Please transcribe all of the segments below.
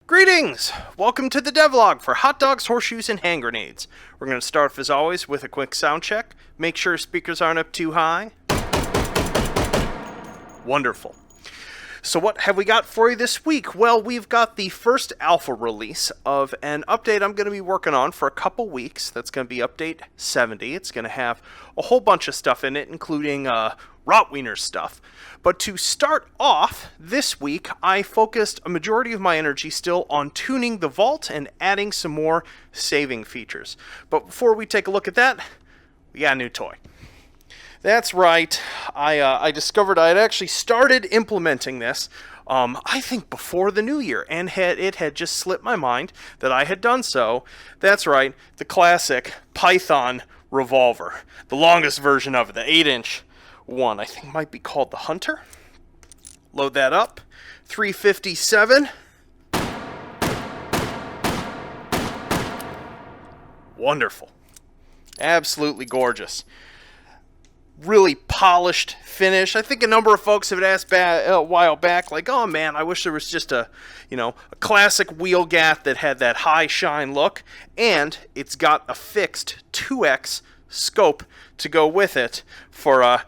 Greetings! Welcome to the devlog for hot dogs, horseshoes, and hand grenades. We're going to start off as always with a quick sound check. Make sure speakers aren't up too high. Wonderful. So what have we got for you this week? Well, we've got the first alpha release of an update I'm going to be working on for a couple weeks. That's going to be update 70. It's going to have a whole bunch of stuff in it, including Rotwiener stuff. But to start off this week, I focused a majority of my energy still on tuning the vault and adding some more saving features. But before we take a look at that, we got a new toy. That's right, I discovered I had actually started implementing this, I think before the new year, and it had just slipped my mind that I had done so. That's right, the classic Python Revolver, the longest version of it, the 8-inch one, I think might be called the Hunter. Load that up, 357. Wonderful, absolutely gorgeous. Really polished finish. I think a number of folks have asked a while back, like, oh man, I wish there was just a classic wheel gat that had that high shine look, and it's got a fixed 2x scope to go with it for,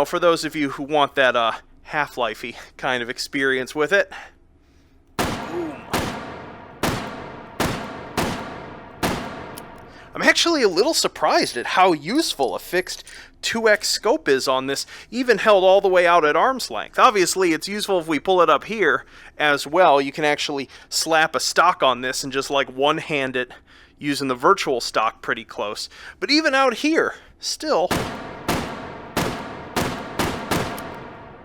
for those of you who want that Half-Life-y kind of experience with it. Boom. I'm actually a little surprised at how useful a fixed 2x scope is on this, even held all the way out at arm's length. Obviously, it's useful if we pull it up here as well. You can actually slap a stock on this and just like one-hand it using the virtual stock pretty close. But even out here, still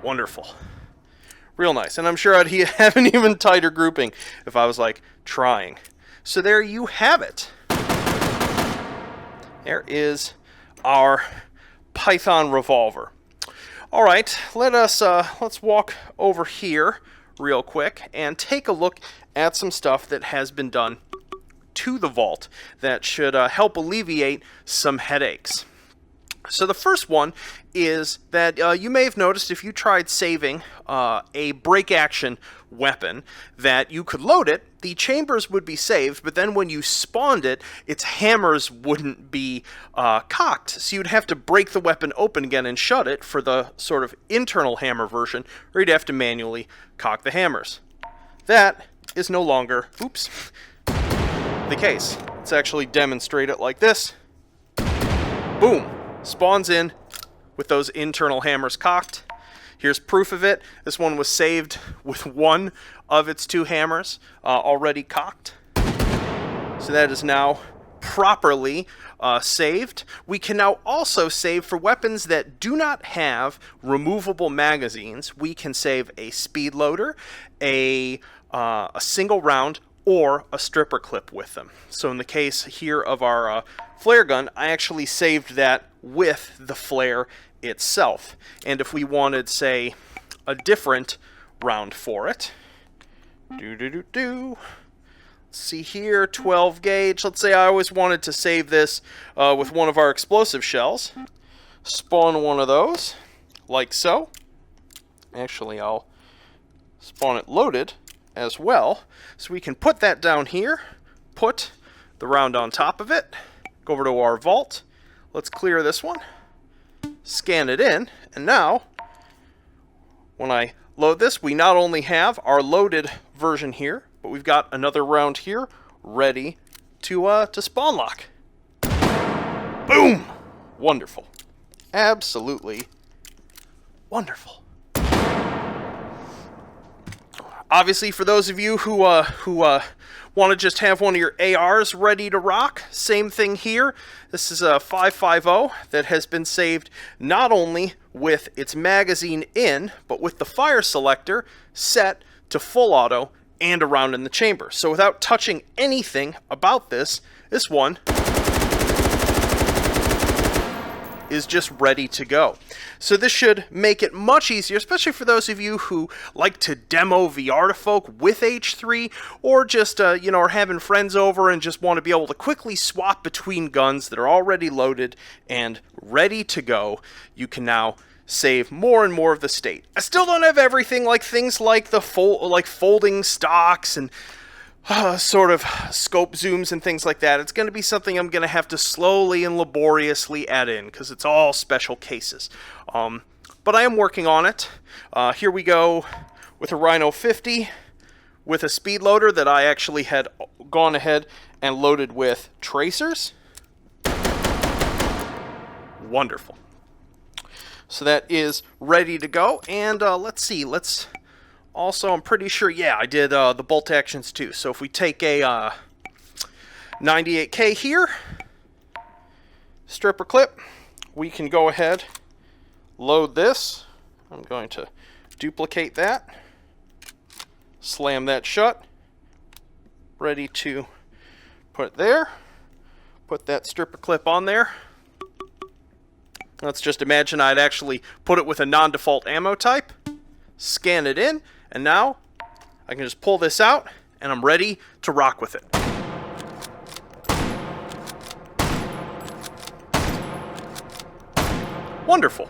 wonderful. Real nice. And I'm sure I'd have an even tighter grouping if I was like trying. So there you have it. There is our Python Revolver. All right, let's walk over here real quick and take a look at some stuff that has been done to the vault that should help alleviate some headaches. So the first one is that you may have noticed if you tried saving a break action weapon that you could load it, the chambers would be saved, but then when you spawned it, its hammers wouldn't be cocked. So you'd have to break the weapon open again and shut it for the sort of internal hammer version, or you'd have to manually cock the hammers. That is no longer, the case. Let's actually demonstrate it like this. Boom. Spawns in with those internal hammers cocked. Here's proof of it. This one was saved with one of its two hammers already cocked. So that is now properly saved. We can now also save for weapons that do not have removable magazines. We can save a speed loader, a single round, or a stripper clip with them. So in the case here of our flare gun, I actually saved that with the flare itself. And if we wanted, say, a different round for it, let's see here, 12 gauge. Let's say I always wanted to save this with one of our explosive shells. Spawn one of those, like so. Actually, I'll spawn it loaded as well. So we can put that down here, put the round on top of it, go over to our vault. Let's clear this one, scan it in, and now when I load this, we not only have our loaded version here, but we've got another round here ready to spawn lock. Boom! Wonderful. Absolutely wonderful. Obviously, for those of you who want to just have one of your ARs ready to rock, same thing here. This is a 5.50 that has been saved not only with its magazine in, but with the fire selector set to full auto and a round in the chamber. So without touching anything about this one is just ready to go. So this should make it much easier, especially for those of you who like to demo VR to folk with H3, or just are having friends over and just want to be able to quickly swap between guns that are already loaded and ready to go. You can now save more and more of the state. I still don't have everything, like things like the folding stocks and sort of scope zooms and things like that. It's going to be something I'm going to have to slowly and laboriously add in because it's all special cases. But I am working on it. Here we go with a Rhino 50 with a speed loader that I actually had gone ahead and loaded with tracers. Wonderful. So that is ready to go. And let's see. Also, I'm pretty sure, yeah, I did the bolt actions too. So if we take a 98K here, stripper clip, we can go ahead, load this. I'm going to duplicate that, slam that shut, ready to put it there, put that stripper clip on there. Let's just imagine I'd actually put it with a non-default ammo type, scan it in, and now I can just pull this out and I'm ready to rock with it. Wonderful.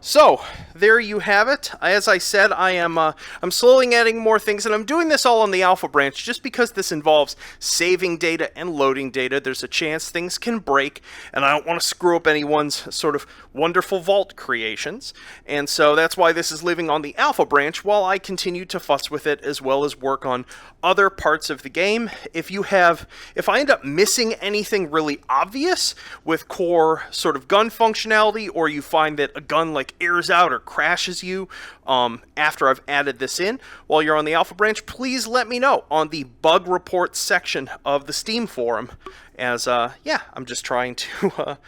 So there you have it. As I said, I'm slowly adding more things, and I'm doing this all on the alpha branch just because this involves saving data and loading data. There's a chance things can break, and I don't want to screw up anyone's sort of wonderful vault creations. And so that's why this is living on the alpha branch while I continue to fuss with it as well as work on other parts of the game. If I end up missing anything really obvious with core sort of gun functionality, or you find that a gun like airs out or crashes you after I've added this in while you're on the alpha branch, please let me know on the bug report section of the Steam forum, as yeah, I'm just trying to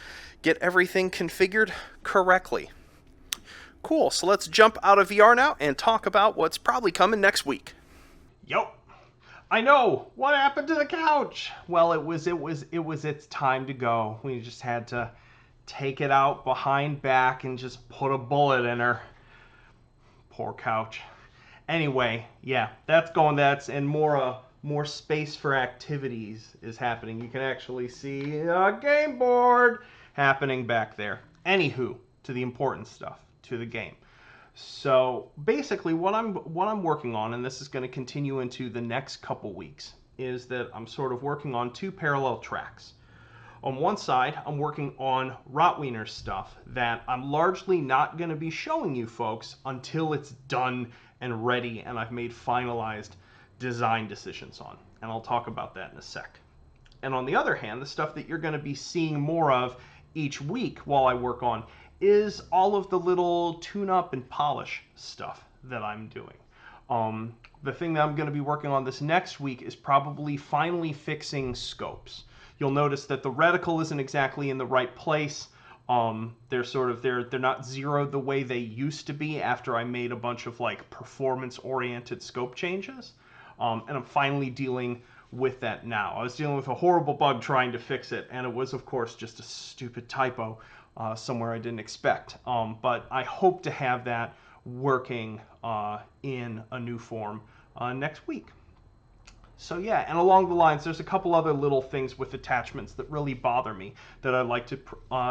get everything configured correctly. Cool, so let's jump out of VR now and talk about what's probably coming next week. Yo, I know. What happened to the couch? Well, it was its time to go. We just had to take it out behind back and just put a bullet in her. Poor couch. Anyway, yeah, and more space for activities is happening. You can actually see a game board happening back there. Anywho, to the important stuff, to the game. So basically what I'm working on, and this is going to continue into the next couple weeks, is that I'm sort of working on two parallel tracks. On one side, I'm working on Rotwiener stuff that I'm largely not going to be showing you folks until it's done and ready and I've made finalized design decisions on. And I'll talk about that in a sec. And on the other hand, the stuff that you're going to be seeing more of each week while I work on is all of the little tune-up and polish stuff that I'm doing. The thing that I'm going to be working on this next week is probably finally fixing scopes. You'll notice that the reticle isn't exactly in the right place. They're not zeroed the way they used to be after I made a bunch of like performance-oriented scope changes. And I'm finally dealing with that now. I was dealing with a horrible bug trying to fix it, and it was of course just a stupid typo somewhere I didn't expect. But I hope to have that working in a new form next week. So yeah, and along the lines, there's a couple other little things with attachments that really bother me that I'd like to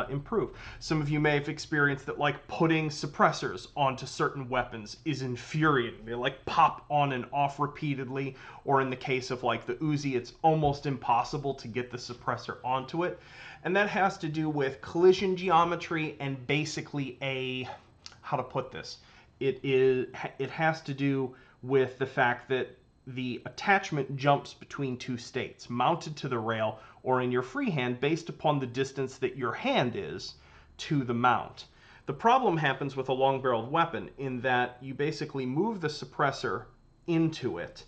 improve. Some of you may have experienced that like putting suppressors onto certain weapons is infuriating. They like pop on and off repeatedly, or in the case of like the Uzi, it's almost impossible to get the suppressor onto it. And that has to do with collision geometry and basically how to put this? It has to do with the fact that the attachment jumps between two states, mounted to the rail or in your freehand based upon the distance that your hand is to the mount. The problem happens with a long-barreled weapon in that you basically move the suppressor into it.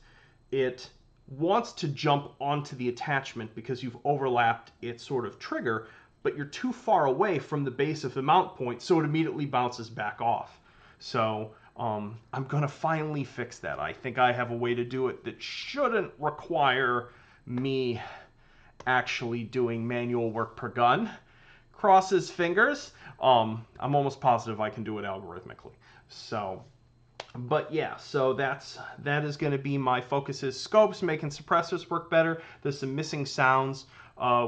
It wants to jump onto the attachment because you've overlapped its sort of trigger, but you're too far away from the base of the mount point, so it immediately bounces back off. So I'm going to finally fix that. I think I have a way to do it that shouldn't require me actually doing manual work per gun. Crosses fingers. I'm almost positive I can do it algorithmically. So, but yeah, so that is going to be my focus is scopes, making suppressors work better. There's some missing sounds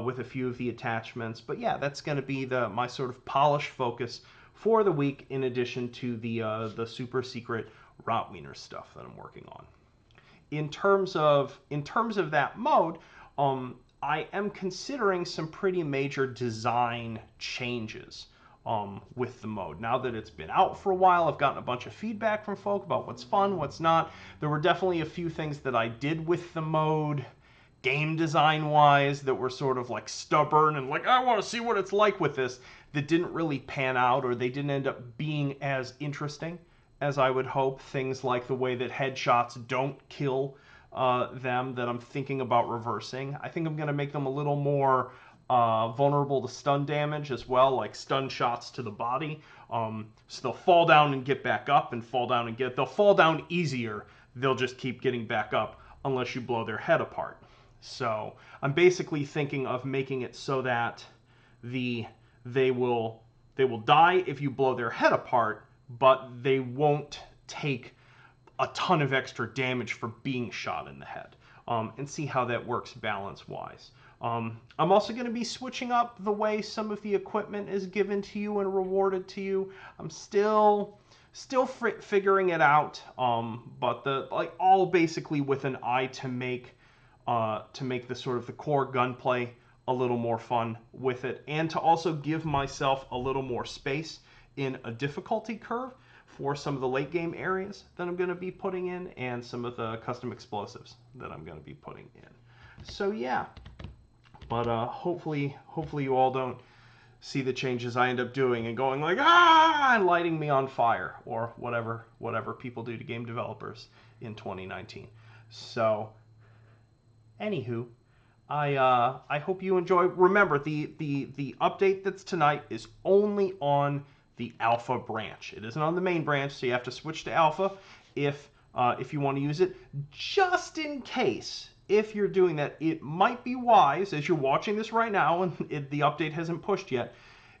with a few of the attachments. But yeah, that's going to be my sort of polish focus for the week, in addition to the super secret Rotwiener stuff that I'm working on. in terms of that mode, I am considering some pretty major design changes with the mode. Now that it's been out for a while, I've gotten a bunch of feedback from folk about what's fun, what's not. There were definitely a few things that I did with the mode, game design wise, that were sort of like stubborn and like, I want to see what it's like with this, that didn't really pan out, or they didn't end up being as interesting as I would hope. Things like the way that headshots don't kill them, that I'm thinking about reversing. I think I'm going to make them a little more vulnerable to stun damage as well, like stun shots to the body. So they'll fall down and get back up, and fall down and get. They'll fall down easier. They'll just keep getting back up unless you blow their head apart. So I'm basically thinking of making it so that they will die if you blow their head apart, but they won't take a ton of extra damage for being shot in the head, and see how that works balance-wise. I'm also going to be switching up the way some of the equipment is given to you and rewarded to you. I'm still figuring it out, but all basically with an eye to make the sort of the core gunplay a little more fun with it, and to also give myself a little more space in a difficulty curve for some of the late game areas that I'm going to be putting in, and some of the custom explosives that I'm going to be putting in. So yeah, but hopefully you all don't see the changes I end up doing and going like, ah, and lighting me on fire, or whatever people do to game developers in 2019. So anywho, I hope you enjoy. Remember, the update that's tonight is only on the alpha branch. It isn't on the main branch, so you have to switch to alpha if you want to use it. Just in case, if you're doing that, it might be wise, as you're watching this right now and the update hasn't pushed yet,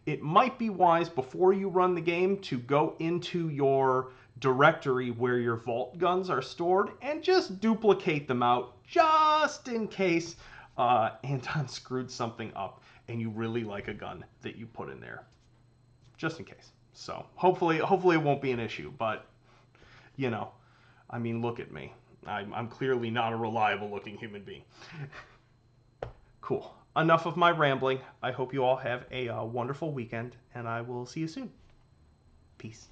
it might be wise before you run the game to go into your directory where your vault guns are stored and just duplicate them out, just in case Anton screwed something up and you really like a gun that you put in there, just in case. So hopefully it won't be an issue, but I mean, look at me. I'm clearly not a reliable looking human being. Cool. Enough of my rambling. I hope you all have a wonderful weekend, and I will see you soon. Peace.